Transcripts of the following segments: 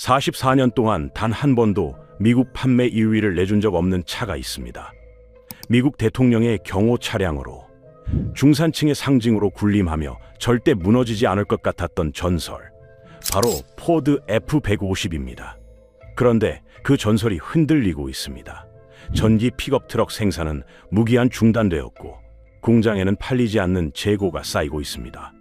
44년 동안 단 한 번도 미국 판매 2위를 내준 적 없는 차가 있습니다. 미국 대통령의 경호 차량으로 중산층의 상징으로 군림하며 절대 무너지지 않을 것 같았던 전설, 바로 포드 F-150입니다. 그런데 그 전설이 흔들리고 있습니다. 전기 픽업 트럭 생산은 무기한 중단되었고 공장에는 팔리지 않는 재고가 쌓이고 있습니다.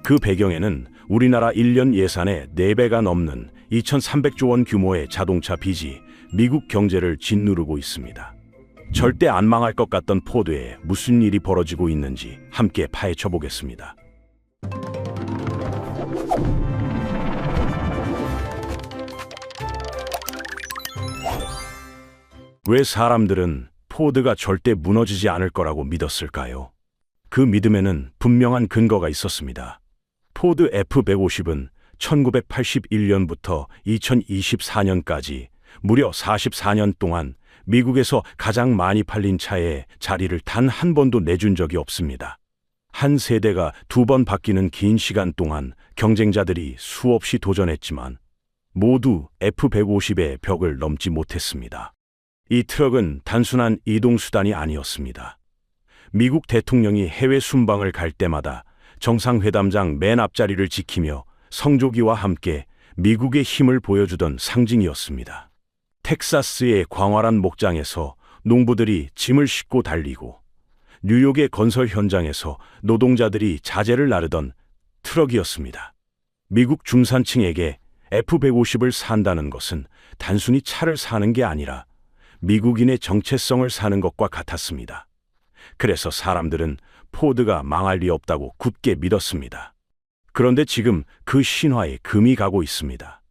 그 배경에는 우리나라 1년 예산의 4배가 넘는 2,300조 원 규모의 자동차 빚이 미국 경제를 짓누르고 있습니다. 절대 안 망할 것 같던 포드에 무슨 일이 벌어지고 있는지 함께 파헤쳐 보겠습니다. 왜 사람들은 포드가 절대 무너지지 않을 거라고 믿었을까요? 그 믿음에는 분명한 근거가 있었습니다. 포드 F-150은 1981년부터 2024년까지 무려 44년 동안 미국에서 가장 많이 팔린 차에 자리를 단 한 번도 내준 적이 없습니다. 한 세대가 2번 바뀌는 긴 시간 동안 경쟁자들이 수없이 도전했지만 모두 F-150의 벽을 넘지 못했습니다. 이 트럭은 단순한 이동수단이 아니었습니다. 미국 대통령이 해외 순방을 갈 때마다 정상회담장 맨 앞자리를 지키며 성조기와 함께 미국의 힘을 보여주던 상징이었습니다. 텍사스의 광활한 목장에서 농부들이 짐을 싣고 달리고 뉴욕의 건설 현장에서 노동자들이 자재를 나르던 트럭이었습니다. 미국 중산층에게 F-150을 산다는 것은 단순히 차를 사는 게 아니라 미국인의 정체성을 사는 것과 같았습니다. 그래서 사람들은 포드가 망할 리 없다고 굳게 믿었습니다. 그런데 지금 그 신화에 금이 가고 있습니다.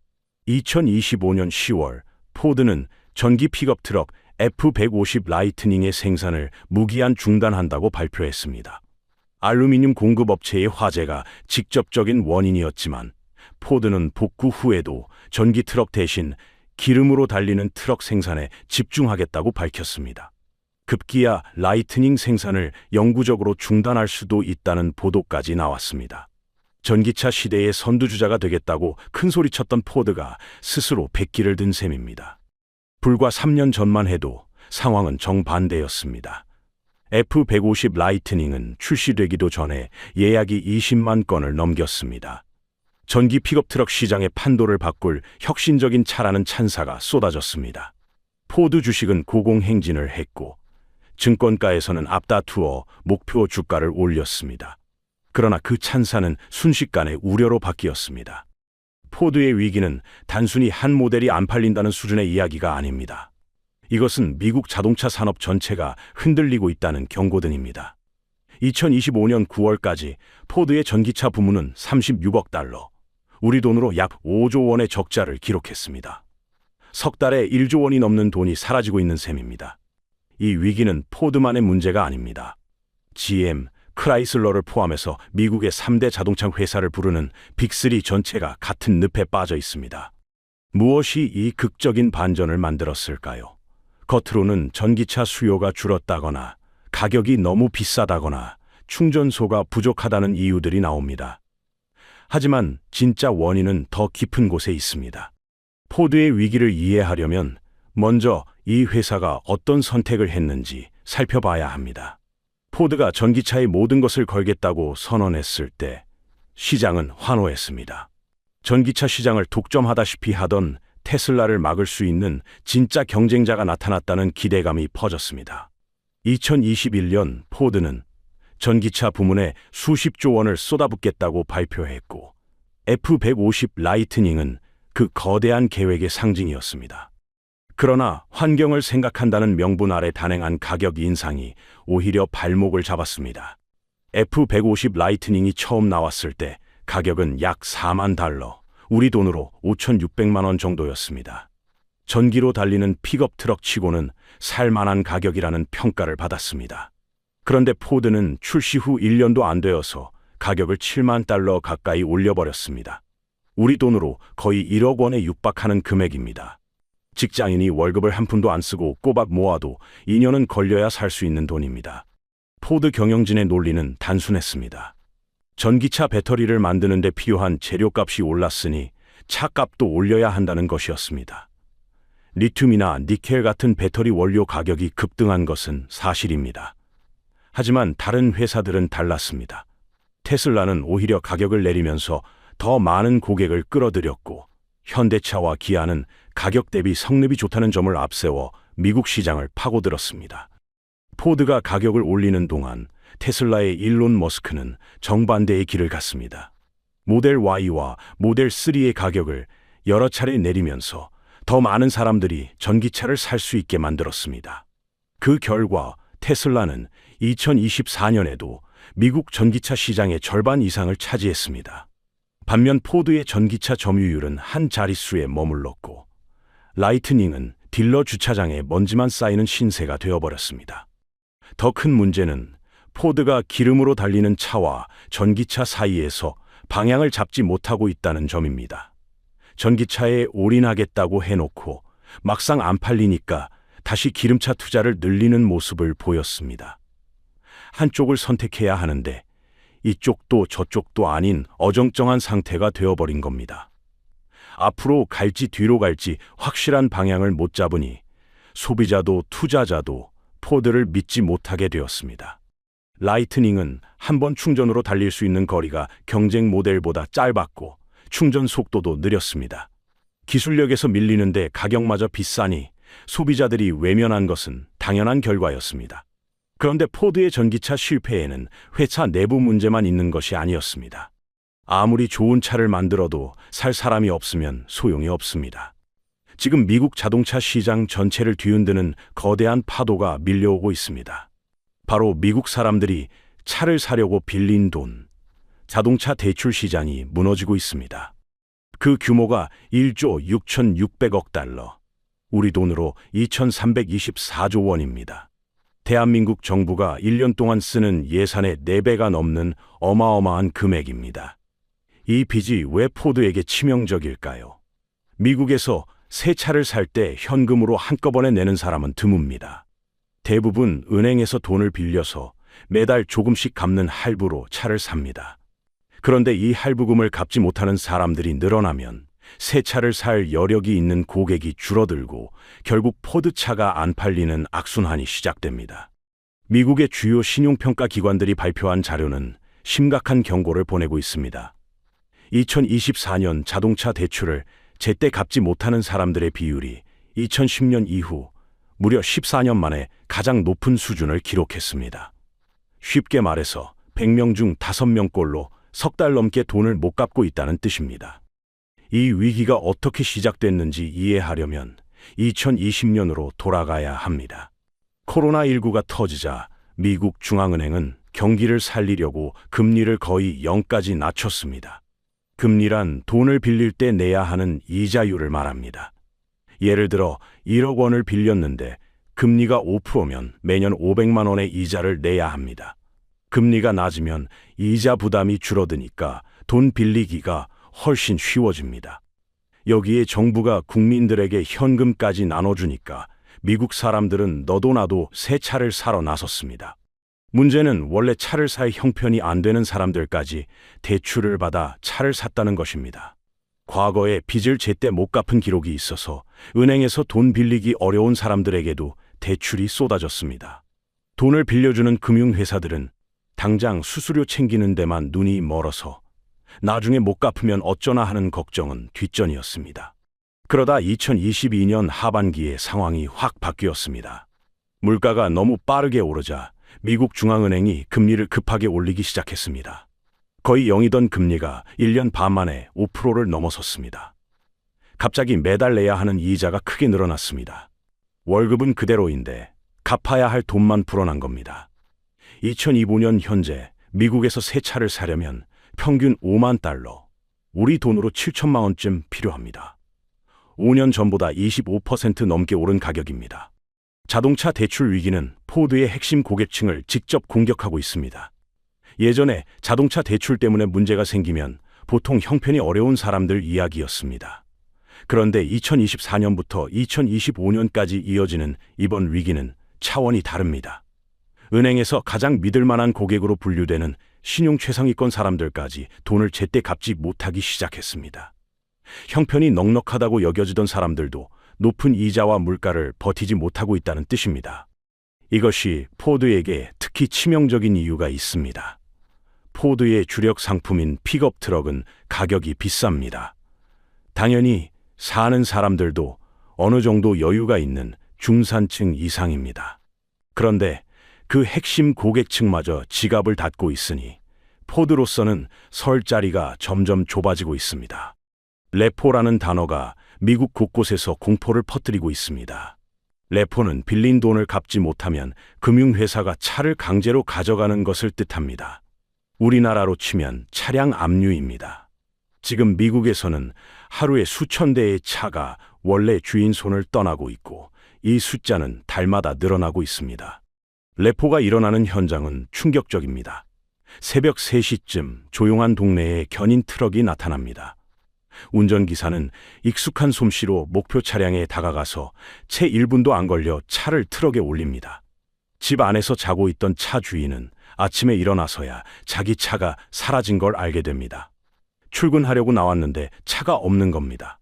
2025년 10월 포드는 전기 픽업 트럭 F-150 라이트닝의 생산을 무기한 중단한다고 발표했습니다. 알루미늄 공급업체의 화재가 직접적인 원인이었지만 포드는 복구 후에도 전기 트럭 대신 기름으로 달리는 트럭 생산에 집중하겠다고 밝혔습니다. 급기야 라이트닝 생산을 영구적으로 중단할 수도 있다는 보도까지 나왔습니다. 전기차 시대의 선두주자가 되겠다고 큰소리쳤던 포드가 스스로 백기를 든 셈입니다. 불과 3년 전만 해도 상황은 정반대였습니다. F-150 라이트닝은 출시되기도 전에 예약이 20만 건을 넘겼습니다. 전기 픽업 트럭 시장의 판도를 바꿀 혁신적인 차라는 찬사가 쏟아졌습니다. 포드 주식은 고공행진을 했고 증권가에서는 앞다투어 목표 주가를 올렸습니다. 그러나 그 찬사는 순식간에 우려로 바뀌었습니다. 포드의 위기는 단순히 한 모델이 안 팔린다는 수준의 이야기가 아닙니다. 이것은 미국 자동차 산업 전체가 흔들리고 있다는 경고등입니다. 2025년 9월까지 포드의 전기차 부문은 36억 달러, 우리 돈으로 약 5조 원의 적자를 기록했습니다. 석 달에 1조 원이 넘는 돈이 사라지고 있는 셈입니다. 이 위기는 포드만의 문제가 아닙니다. GM, 크라이슬러를 포함해서 미국의 3대 자동차 회사를 부르는 빅3 전체가 같은 늪에 빠져 있습니다. 무엇이 이 극적인 반전을 만들었을까요? 겉으로는 전기차 수요가 줄었다거나 가격이 너무 비싸다거나 충전소가 부족하다는 이유들이 나옵니다. 하지만 진짜 원인은 더 깊은 곳에 있습니다. 포드의 위기를 이해하려면 먼저 이 회사가 어떤 선택을 했는지 살펴봐야 합니다. 포드가 전기차의 모든 것을 걸겠다고 선언했을 때 시장은 환호했습니다. 전기차 시장을 독점하다시피 하던 테슬라를 막을 수 있는 진짜 경쟁자가 나타났다는 기대감이 퍼졌습니다. 2021년 포드는 전기차 부문에 수십조 원을 쏟아붓겠다고 발표했고 F-150 라이트닝은 그 거대한 계획의 상징이었습니다. 그러나 환경을 생각한다는 명분 아래 단행한 가격 인상이 오히려 발목을 잡았습니다. F-150 라이트닝이 처음 나왔을 때 가격은 약 4만 달러, 우리 돈으로 5,600만 원 정도였습니다. 전기로 달리는 픽업 트럭 치고는 살만한 가격이라는 평가를 받았습니다. 그런데 포드는 출시 후 1년도 안 되어서 가격을 7만 달러 가까이 올려버렸습니다. 우리 돈으로 거의 1억 원에 육박하는 금액입니다. 직장인이 월급을 한 푼도 안 쓰고 꼬박 모아도 2년은 걸려야 살 수 있는 돈입니다. 포드 경영진의 논리는 단순했습니다. 전기차 배터리를 만드는 데 필요한 재료값이 올랐으니 차값도 올려야 한다는 것이었습니다. 리튬이나 니켈 같은 배터리 원료 가격이 급등한 것은 사실입니다. 하지만 다른 회사들은 달랐습니다. 테슬라는 오히려 가격을 내리면서 더 많은 고객을 끌어들였고, 현대차와 기아는 가격 대비 성능이 좋다는 점을 앞세워 미국 시장을 파고들었습니다. 포드가 가격을 올리는 동안 테슬라의 일론 머스크는 정반대의 길을 갔습니다. 모델 Y와 모델 3의 가격을 여러 차례 내리면서 더 많은 사람들이 전기차를 살 수 있게 만들었습니다. 그 결과 테슬라는 2024년에도 미국 전기차 시장의 절반 이상을 차지했습니다. 반면 포드의 전기차 점유율은 한 자릿수에 머물렀고, 라이트닝은 딜러 주차장에 먼지만 쌓이는 신세가 되어버렸습니다. 더 큰 문제는 포드가 기름으로 달리는 차와 전기차 사이에서 방향을 잡지 못하고 있다는 점입니다. 전기차에 올인하겠다고 해놓고 막상 안 팔리니까 다시 기름차 투자를 늘리는 모습을 보였습니다. 한쪽을 선택해야 하는데 이쪽도 저쪽도 아닌 어정쩡한 상태가 되어버린 겁니다. 앞으로 갈지 뒤로 갈지 확실한 방향을 못 잡으니 소비자도 투자자도 포드를 믿지 못하게 되었습니다. 라이트닝은 한 번 충전으로 달릴 수 있는 거리가 경쟁 모델보다 짧았고 충전 속도도 느렸습니다. 기술력에서 밀리는데 가격마저 비싸니 소비자들이 외면한 것은 당연한 결과였습니다. 그런데 포드의 전기차 실패에는 회사 내부 문제만 있는 것이 아니었습니다. 아무리 좋은 차를 만들어도 살 사람이 없으면 소용이 없습니다. 지금 미국 자동차 시장 전체를 뒤흔드는 거대한 파도가 밀려오고 있습니다. 바로 미국 사람들이 차를 사려고 빌린 돈, 자동차 대출 시장이 무너지고 있습니다. 그 규모가 1조 6,600억 달러, 우리 돈으로 2,324조 원입니다. 대한민국 정부가 1년 동안 쓰는 예산의 4배가 넘는 어마어마한 금액입니다. 이 빚이 왜 포드에게 치명적일까요? 미국에서 새 차를 살 때 현금으로 한꺼번에 내는 사람은 드뭅니다. 대부분 은행에서 돈을 빌려서 매달 조금씩 갚는 할부로 차를 삽니다. 그런데 이 할부금을 갚지 못하는 사람들이 늘어나면 새 차를 살 여력이 있는 고객이 줄어들고 결국 포드차가 안 팔리는 악순환이 시작됩니다. 미국의 주요 신용평가 기관들이 발표한 자료는 심각한 경고를 보내고 있습니다. 2024년 자동차 대출을 제때 갚지 못하는 사람들의 비율이 2010년 이후 무려 14년 만에 가장 높은 수준을 기록했습니다. 쉽게 말해서 100명 중 5명꼴로 석 달 넘게 돈을 못 갚고 있다는 뜻입니다. 이 위기가 어떻게 시작됐는지 이해하려면 2020년으로 돌아가야 합니다. 코로나19가 터지자 미국 중앙은행은 경기를 살리려고 금리를 거의 0까지 낮췄습니다. 금리란 돈을 빌릴 때 내야 하는 이자율을 말합니다. 예를 들어 1억 원을 빌렸는데 금리가 5%면 매년 500만 원의 이자를 내야 합니다. 금리가 낮으면 이자 부담이 줄어드니까 돈 빌리기가 훨씬 쉬워집니다. 여기에 정부가 국민들에게 현금까지 나눠주니까 미국 사람들은 너도 나도 새 차를 사러 나섰습니다. 문제는 원래 차를 살 형편이 안 되는 사람들까지 대출을 받아 차를 샀다는 것입니다. 과거에 빚을 제때 못 갚은 기록이 있어서 은행에서 돈 빌리기 어려운 사람들에게도 대출이 쏟아졌습니다. 돈을 빌려주는 금융회사들은 당장 수수료 챙기는 데만 눈이 멀어서 나중에 못 갚으면 어쩌나 하는 걱정은 뒷전이었습니다. 그러다 2022년 하반기에 상황이 확 바뀌었습니다. 물가가 너무 빠르게 오르자 미국 중앙은행이 금리를 급하게 올리기 시작했습니다. 거의 0이던 금리가 1년 반 만에 5%를 넘어섰습니다. 갑자기 매달 내야 하는 이자가 크게 늘어났습니다. 월급은 그대로인데 갚아야 할 돈만 불어난 겁니다. 2025년 현재 미국에서 새 차를 사려면 평균 5만 달러, 우리 돈으로 7천만 원쯤 필요합니다. 5년 전보다 25% 넘게 오른 가격입니다. 자동차 대출 위기는 포드의 핵심 고객층을 직접 공격하고 있습니다. 예전에 자동차 대출 때문에 문제가 생기면 보통 형편이 어려운 사람들 이야기였습니다. 그런데 2024년부터 2025년까지 이어지는 이번 위기는 차원이 다릅니다. 은행에서 가장 믿을 만한 고객으로 분류되는 신용 최상위권 사람들까지 돈을 제때 갚지 못하기 시작했습니다. 형편이 넉넉하다고 여겨지던 사람들도 높은 이자와 물가를 버티지 못하고 있다는 뜻입니다. 이것이 포드에게 특히 치명적인 이유가 있습니다. 포드의 주력 상품인 픽업 트럭은 가격이 비쌉니다. 당연히 사는 사람들도 어느 정도 여유가 있는 중산층 이상입니다. 그런데 그 핵심 고객층마저 지갑을 닫고 있으니 포드로서는 설 자리가 점점 좁아지고 있습니다. 레포라는 단어가 미국 곳곳에서 공포를 퍼뜨리고 있습니다. 레포는 빌린 돈을 갚지 못하면 금융회사가 차를 강제로 가져가는 것을 뜻합니다. 우리나라로 치면 차량 압류입니다. 지금 미국에서는 하루에 수천 대의 차가 원래 주인 손을 떠나고 있고 이 숫자는 달마다 늘어나고 있습니다. 레포가 일어나는 현장은 충격적입니다. 새벽 3시쯤 조용한 동네에 견인 트럭이 나타납니다. 운전기사는 익숙한 솜씨로 목표 차량에 다가가서 채 1분도 안 걸려 차를 트럭에 올립니다. 집 안에서 자고 있던 차 주인은 아침에 일어나서야 자기 차가 사라진 걸 알게 됩니다. 출근하려고 나왔는데 차가 없는 겁니다.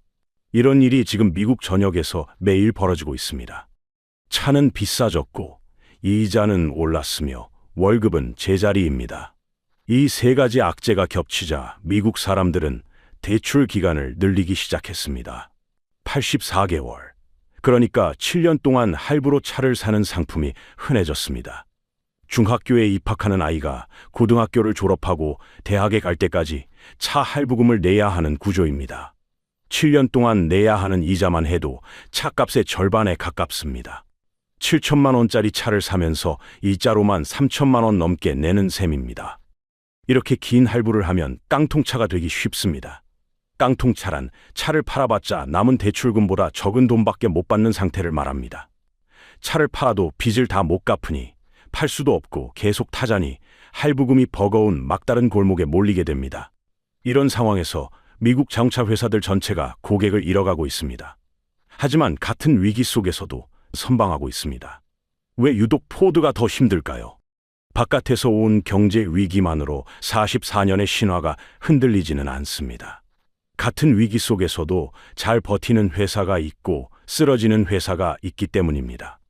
이런 일이 지금 미국 전역에서 매일 벌어지고 있습니다. 차는 비싸졌고 이자는 올랐으며 월급은 제자리입니다. 이 세 가지 악재가 겹치자 미국 사람들은 대출 기간을 늘리기 시작했습니다. 84개월. 그러니까 7년 동안 할부로 차를 사는 상품이 흔해졌습니다. 중학교에 입학하는 아이가 고등학교를 졸업하고 대학에 갈 때까지 차 할부금을 내야 하는 구조입니다. 7년 동안 내야 하는 이자만 해도 차값의 절반에 가깝습니다. 7천만 원짜리 차를 사면서 이자로만 3천만 원 넘게 내는 셈입니다. 이렇게 긴 할부를 하면 깡통차가 되기 쉽습니다. 깡통차란 차를 팔아봤자 남은 대출금보다 적은 돈밖에 못 받는 상태를 말합니다. 차를 팔아도 빚을 다 못 갚으니 팔 수도 없고 계속 타자니 할부금이 버거운 막다른 골목에 몰리게 됩니다. 이런 상황에서 미국 자동차 회사들 전체가 고객을 잃어가고 있습니다. 하지만 같은 위기 속에서도 선방하고 있습니다. 왜 유독 포드가 더 힘들까요? 바깥에서 온 경제 위기만으로 44년의 신화가 흔들리지는 않습니다. 같은 위기 속에서도 잘 버티는 회사가 있고 쓰러지는 회사가 있기 때문입니다.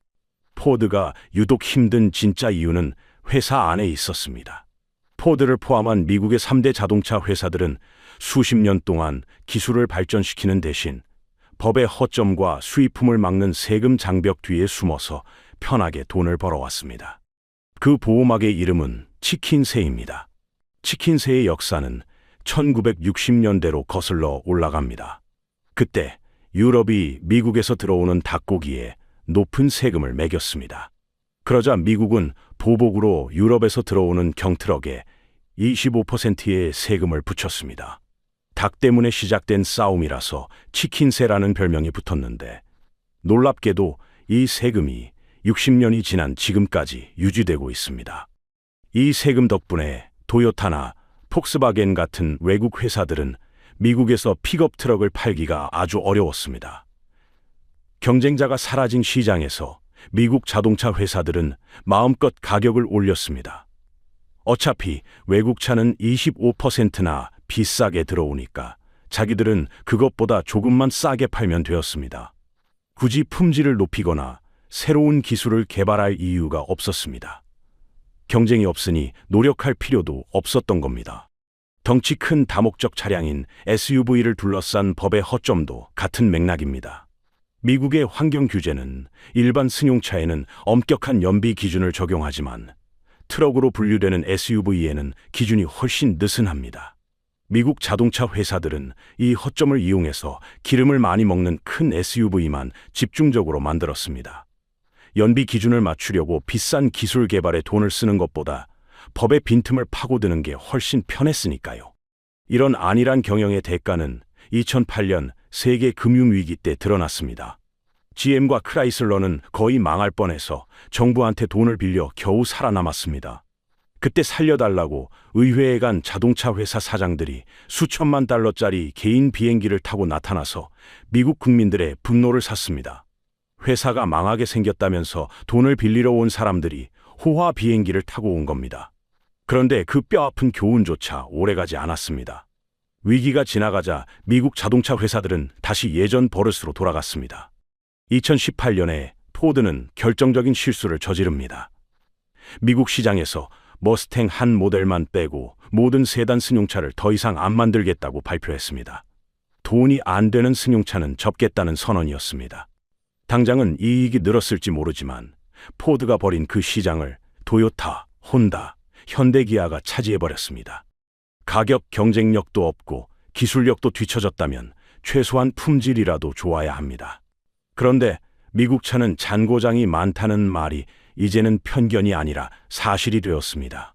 포드가 유독 힘든 진짜 이유는 회사 안에 있었습니다. 포드를 포함한 미국의 3대 자동차 회사들은 수십 년 동안 기술을 발전시키는 대신 법의 허점과 수입품을 막는 세금 장벽 뒤에 숨어서 편하게 돈을 벌어왔습니다. 그 보호막의 이름은 치킨세입니다. 치킨세의 역사는 1960년대로 거슬러 올라갑니다. 그때 유럽이 미국에서 들어오는 닭고기에 높은 세금을 매겼습니다. 그러자 미국은 보복으로 유럽에서 들어오는 경트럭에 25%의 세금을 붙였습니다. 닭 때문에 시작된 싸움이라서 치킨세라는 별명이 붙었는데 놀랍게도 이 세금이 60년이 지난 지금까지 유지되고 있습니다. 이 세금 덕분에 토요타나 폭스바겐 같은 외국 회사들은 미국에서 픽업 트럭을 팔기가 아주 어려웠습니다. 경쟁자가 사라진 시장에서 미국 자동차 회사들은 마음껏 가격을 올렸습니다. 어차피 외국 차는 25%나 비싸게 들어오니까 자기들은 그것보다 조금만 싸게 팔면 되었습니다. 굳이 품질을 높이거나 새로운 기술을 개발할 이유가 없었습니다. 경쟁이 없으니 노력할 필요도 없었던 겁니다. 덩치 큰 다목적 차량인 SUV를 둘러싼 법의 허점도 같은 맥락입니다. 미국의 환경 규제는 일반 승용차에는 엄격한 연비 기준을 적용하지만 트럭으로 분류되는 SUV에는 기준이 훨씬 느슨합니다. 미국 자동차 회사들은 이 허점을 이용해서 기름을 많이 먹는 큰 SUV만 집중적으로 만들었습니다. 연비 기준을 맞추려고 비싼 기술 개발에 돈을 쓰는 것보다 법의 빈틈을 파고드는 게 훨씬 편했으니까요. 이런 안일한 경영의 대가는 2008년 세계 금융위기 때 드러났습니다. GM과 크라이슬러는 거의 망할 뻔해서 정부한테 돈을 빌려 겨우 살아남았습니다. 그때 살려달라고 의회에 간 자동차 회사 사장들이 수천만 달러짜리 개인 비행기를 타고 나타나서 미국 국민들의 분노를 샀습니다. 회사가 망하게 생겼다면서 돈을 빌리러 온 사람들이 호화 비행기를 타고 온 겁니다. 그런데 그 뼈아픈 교훈조차 오래가지 않았습니다. 위기가 지나가자 미국 자동차 회사들은 다시 예전 버릇으로 돌아갔습니다. 2018년에 포드는 결정적인 실수를 저지릅니다. 미국 시장에서 머스탱 한 모델만 빼고 모든 세단 승용차를 더 이상 안 만들겠다고 발표했습니다. 돈이 안 되는 승용차는 접겠다는 선언이었습니다. 당장은 이익이 늘었을지 모르지만 포드가 버린 그 시장을 토요타, 혼다, 현대기아가 차지해버렸습니다. 가격 경쟁력도 없고 기술력도 뒤처졌다면 최소한 품질이라도 좋아야 합니다. 그런데 미국 차는 잔고장이 많다는 말이 이제는 편견이 아니라 사실이 되었습니다.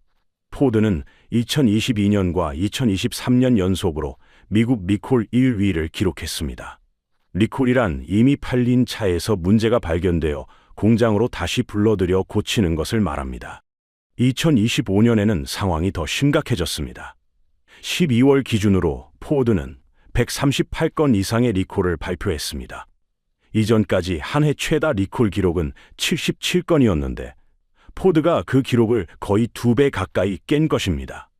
포드는 2022년과 2023년 연속으로 미국 리콜 1위를 기록했습니다. 리콜이란 이미 팔린 차에서 문제가 발견되어 공장으로 다시 불러들여 고치는 것을 말합니다. 2025년에는 상황이 더 심각해졌습니다. 12월 기준으로 포드는 138건 이상의 리콜을 발표했습니다. 이전까지 한 해 최다 리콜 기록은 77건이었는데 포드가 그 기록을 거의 2배 가까이 깬 것입니다.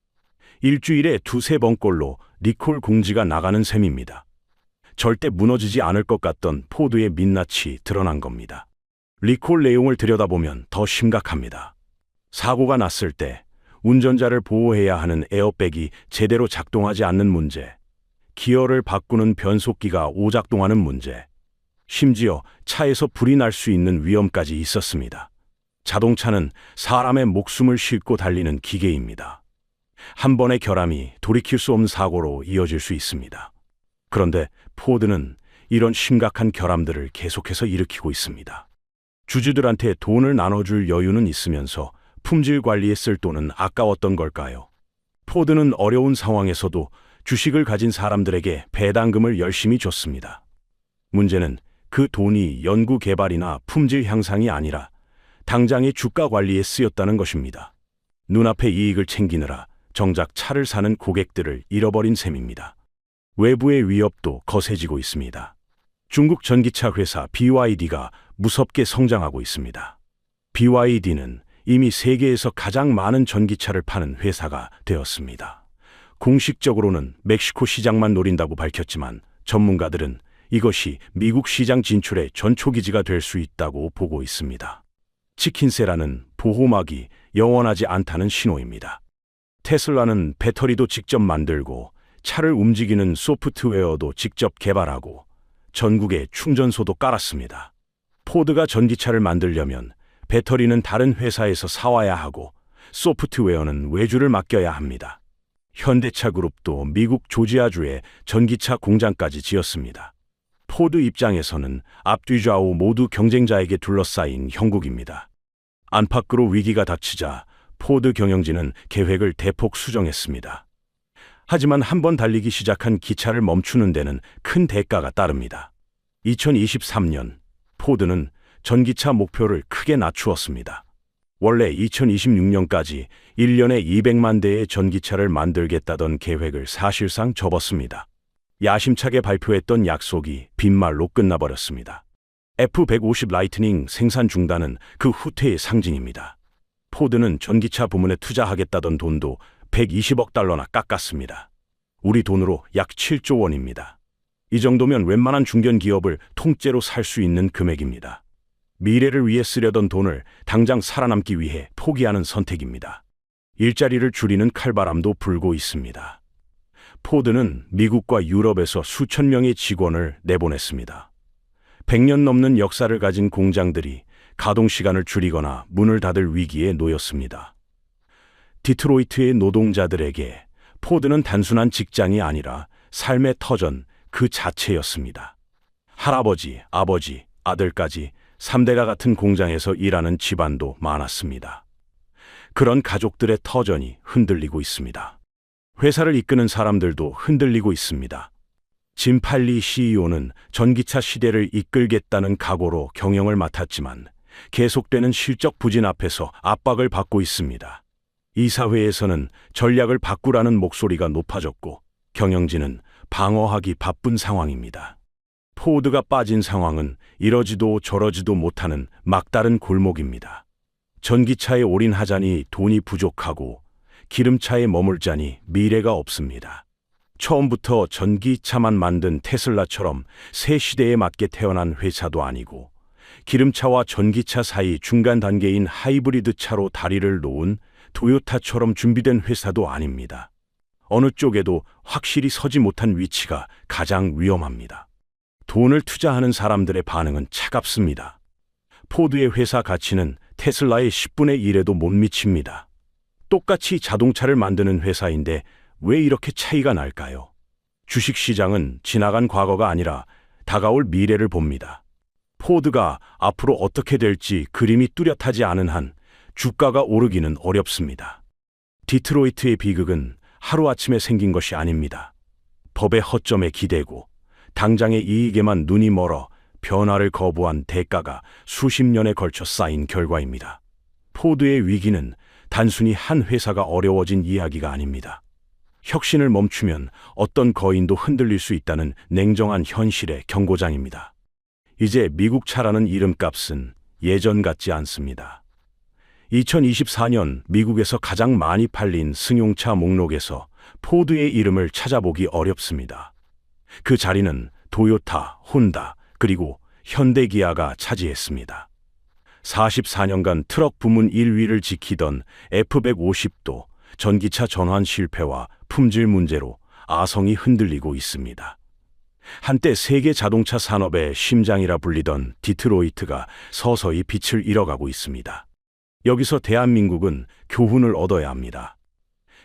일주일에 2~3번꼴로 리콜 공지가 나가는 셈입니다. 절대 무너지지 않을 것 같던 포드의 민낯이 드러난 겁니다. 리콜 내용을 들여다보면 더 심각합니다. 사고가 났을 때 운전자를 보호해야 하는 에어백이 제대로 작동하지 않는 문제, 기어를 바꾸는 변속기가 오작동하는 문제, 심지어 차에서 불이 날 수 있는 위험까지 있었습니다. 자동차는 사람의 목숨을 싣고 달리는 기계입니다. 한 번의 결함이 돌이킬 수 없는 사고로 이어질 수 있습니다. 그런데 포드는 이런 심각한 결함들을 계속해서 일으키고 있습니다. 주주들한테 돈을 나눠줄 여유는 있으면서 품질 관리에 쓸 돈은 아까웠던 걸까요? 포드는 어려운 상황에서도 주식을 가진 사람들에게 배당금을 열심히 줬습니다. 문제는 그 돈이 연구 개발이나 품질 향상이 아니라 당장의 주가 관리에 쓰였다는 것입니다. 눈앞의 이익을 챙기느라 정작 차를 사는 고객들을 잃어버린 셈입니다. 외부의 위협도 거세지고 있습니다. 중국 전기차 회사 BYD가 무섭게 성장하고 있습니다. BYD는 이미 세계에서 가장 많은 전기차를 파는 회사가 되었습니다. 공식적으로는 멕시코 시장만 노린다고 밝혔지만 전문가들은 이것이 미국 시장 진출의 전초기지가 될 수 있다고 보고 있습니다. 치킨세라는 보호막이 영원하지 않다는 신호입니다. 테슬라는 배터리도 직접 만들고 차를 움직이는 소프트웨어도 직접 개발하고 전국에 충전소도 깔았습니다. 포드가 전기차를 만들려면 배터리는 다른 회사에서 사와야 하고 소프트웨어는 외주를 맡겨야 합니다. 현대차 그룹도 미국 조지아주에 전기차 공장까지 지었습니다. 포드 입장에서는 앞뒤 좌우 모두 경쟁자에게 둘러싸인 형국입니다. 안팎으로 위기가 닥치자 포드 경영진은 계획을 대폭 수정했습니다. 하지만 한번 달리기 시작한 기차를 멈추는 데는 큰 대가가 따릅니다. 2023년 포드는 전기차 목표를 크게 낮추었습니다. 원래 2026년까지 1년에 200만 대의 전기차를 만들겠다던 계획을 사실상 접었습니다. 야심차게 발표했던 약속이 빈말로 끝나버렸습니다. F-150 라이트닝 생산 중단은 그 후퇴의 상징입니다. 포드는 전기차 부문에 투자하겠다던 돈도 120억 달러나 깎았습니다. 우리 돈으로 약 7조 원입니다. 이 정도면 웬만한 중견 기업을 통째로 살 수 있는 금액입니다. 미래를 위해 쓰려던 돈을 당장 살아남기 위해 포기하는 선택입니다. 일자리를 줄이는 칼바람도 불고 있습니다. 포드는 미국과 유럽에서 수천 명의 직원을 내보냈습니다. 100년 넘는 역사를 가진 공장들이 가동 시간을 줄이거나 문을 닫을 위기에 놓였습니다. 디트로이트의 노동자들에게 포드는 단순한 직장이 아니라 삶의 터전 그 자체였습니다. 할아버지, 아버지, 아들까지 3대가 같은 공장에서 일하는 집안도 많았습니다. 그런 가족들의 터전이 흔들리고 있습니다. 회사를 이끄는 사람들도 흔들리고 있습니다. 짐 팔리 CEO는 전기차 시대를 이끌겠다는 각오로 경영을 맡았지만 계속되는 실적 부진 앞에서 압박을 받고 있습니다. 이사회에서는 전략을 바꾸라는 목소리가 높아졌고 경영진은 방어하기 바쁜 상황입니다. 포드가 빠진 상황은 이러지도 저러지도 못하는 막다른 골목입니다. 전기차에 올인하자니 돈이 부족하고 기름차에 머물자니 미래가 없습니다. 처음부터 전기차만 만든 테슬라처럼 새 시대에 맞게 태어난 회사도 아니고, 기름차와 전기차 사이 중간 단계인 하이브리드 차로 다리를 놓은 도요타처럼 준비된 회사도 아닙니다. 어느 쪽에도 확실히 서지 못한 위치가 가장 위험합니다. 돈을 투자하는 사람들의 반응은 차갑습니다. 포드의 회사 가치는 테슬라의 10분의 1에도 못 미칩니다. 똑같이 자동차를 만드는 회사인데 왜 이렇게 차이가 날까요? 주식시장은 지나간 과거가 아니라 다가올 미래를 봅니다. 포드가 앞으로 어떻게 될지 그림이 뚜렷하지 않은 한 주가가 오르기는 어렵습니다. 디트로이트의 비극은 하루아침에 생긴 것이 아닙니다. 법의 허점에 기대고 당장의 이익에만 눈이 멀어 변화를 거부한 대가가 수십 년에 걸쳐 쌓인 결과입니다. 포드의 위기는 단순히 한 회사가 어려워진 이야기가 아닙니다. 혁신을 멈추면 어떤 거인도 흔들릴 수 있다는 냉정한 현실의 경고장입니다. 이제 미국 차라는 이름값은 예전 같지 않습니다. 2024년 미국에서 가장 많이 팔린 승용차 목록에서 포드의 이름을 찾아보기 어렵습니다. 그 자리는 도요타, 혼다, 그리고 현대기아가 차지했습니다. 44년간 트럭 부문 1위를 지키던 F150도 전기차 전환 실패와 품질 문제로 아성이 흔들리고 있습니다. 한때 세계 자동차 산업의 심장이라 불리던 디트로이트가 서서히 빛을 잃어가고 있습니다. 여기서 대한민국은 교훈을 얻어야 합니다.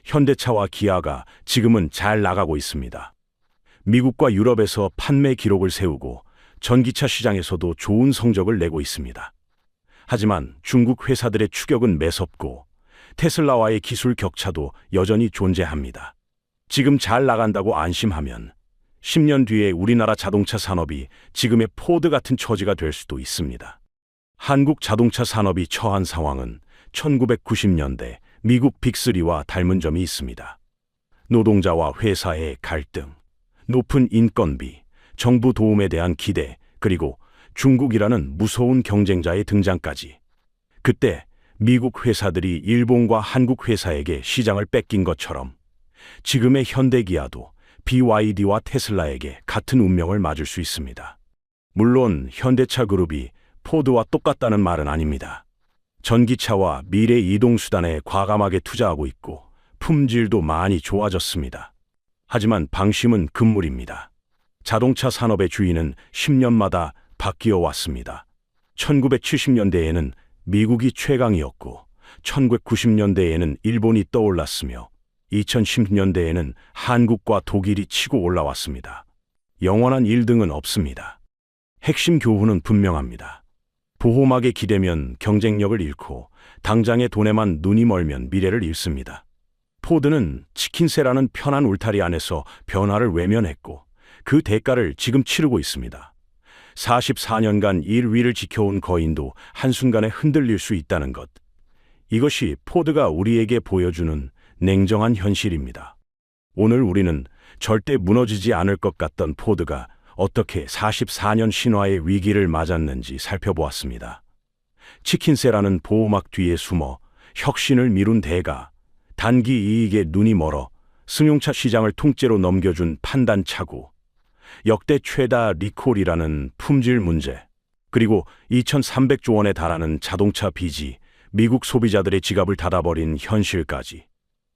현대차와 기아가 지금은 잘 나가고 있습니다. 미국과 유럽에서 판매 기록을 세우고 전기차 시장에서도 좋은 성적을 내고 있습니다. 하지만 중국 회사들의 추격은 매섭고 테슬라와의 기술 격차도 여전히 존재합니다. 지금 잘 나간다고 안심하면 10년 뒤에 우리나라 자동차 산업이 지금의 포드 같은 처지가 될 수도 있습니다. 한국 자동차 산업이 처한 상황은 1990년대 미국 빅3와 닮은 점이 있습니다. 노동자와 회사의 갈등, 높은 인건비, 정부 도움에 대한 기대, 그리고 중국이라는 무서운 경쟁자의 등장까지. 그때 미국 회사들이 일본과 한국 회사에게 시장을 뺏긴 것처럼 지금의 현대기아도 BYD와 테슬라에게 같은 운명을 맞을 수 있습니다. 물론 현대차 그룹이 포드와 똑같다는 말은 아닙니다. 전기차와 미래 이동수단에 과감하게 투자하고 있고 품질도 많이 좋아졌습니다. 하지만 방심은 금물입니다. 자동차 산업의 주인은 10년마다 바뀌어 왔습니다. 1970년대에는 미국이 최강이었고 1990년대에는 일본이 떠올랐으며 2010년대에는 한국과 독일이 치고 올라왔습니다. 영원한 1등은 없습니다. 핵심 교훈은 분명합니다. 보호막에 기대면 경쟁력을 잃고 당장의 돈에만 눈이 멀면 미래를 잃습니다. 포드는 치킨세라는 편한 울타리 안에서 변화를 외면했고 그 대가를 지금 치르고 있습니다. 44년간 1위를 지켜온 거인도 한순간에 흔들릴 수 있다는 것. 이것이 포드가 우리에게 보여주는 냉정한 현실입니다. 오늘 우리는 절대 무너지지 않을 것 같던 포드가 어떻게 44년 신화의 위기를 맞았는지 살펴보았습니다. 치킨세라는 보호막 뒤에 숨어 혁신을 미룬 대가, 단기 이익에 눈이 멀어 승용차 시장을 통째로 넘겨준 판단착오, 역대 최다 리콜이라는 품질 문제, 그리고 2,300조 원에 달하는 자동차 빚이 미국 소비자들의 지갑을 닫아버린 현실까지.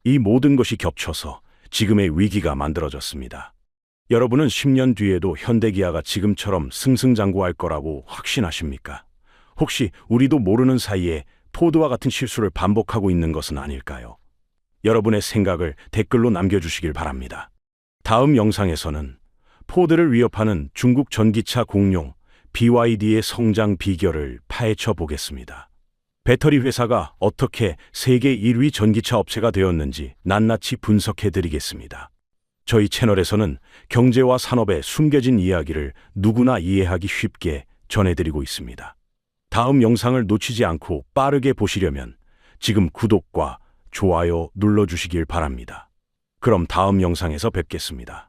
이 모든 것이 겹쳐서 지금의 위기가 만들어졌습니다. 여러분은 10년 뒤에도 현대기아가 지금처럼 승승장구할 거라고 확신하십니까? 혹시 우리도 모르는 사이에 포드와 같은 실수를 반복하고 있는 것은 아닐까요? 여러분의 생각을 댓글로 남겨주시길 바랍니다. 다음 영상에서는 포드를 위협하는 중국 전기차 공룡 BYD의 성장 비결을 파헤쳐 보겠습니다. 배터리 회사가 어떻게 세계 1위 전기차 업체가 되었는지 낱낱이 분석해 드리겠습니다. 저희 채널에서는 경제와 산업의 숨겨진 이야기를 누구나 이해하기 쉽게 전해드리고 있습니다. 다음 영상을 놓치지 않고 빠르게 보시려면 지금 구독과 좋아요 눌러주시길 바랍니다. 그럼 다음 영상에서 뵙겠습니다.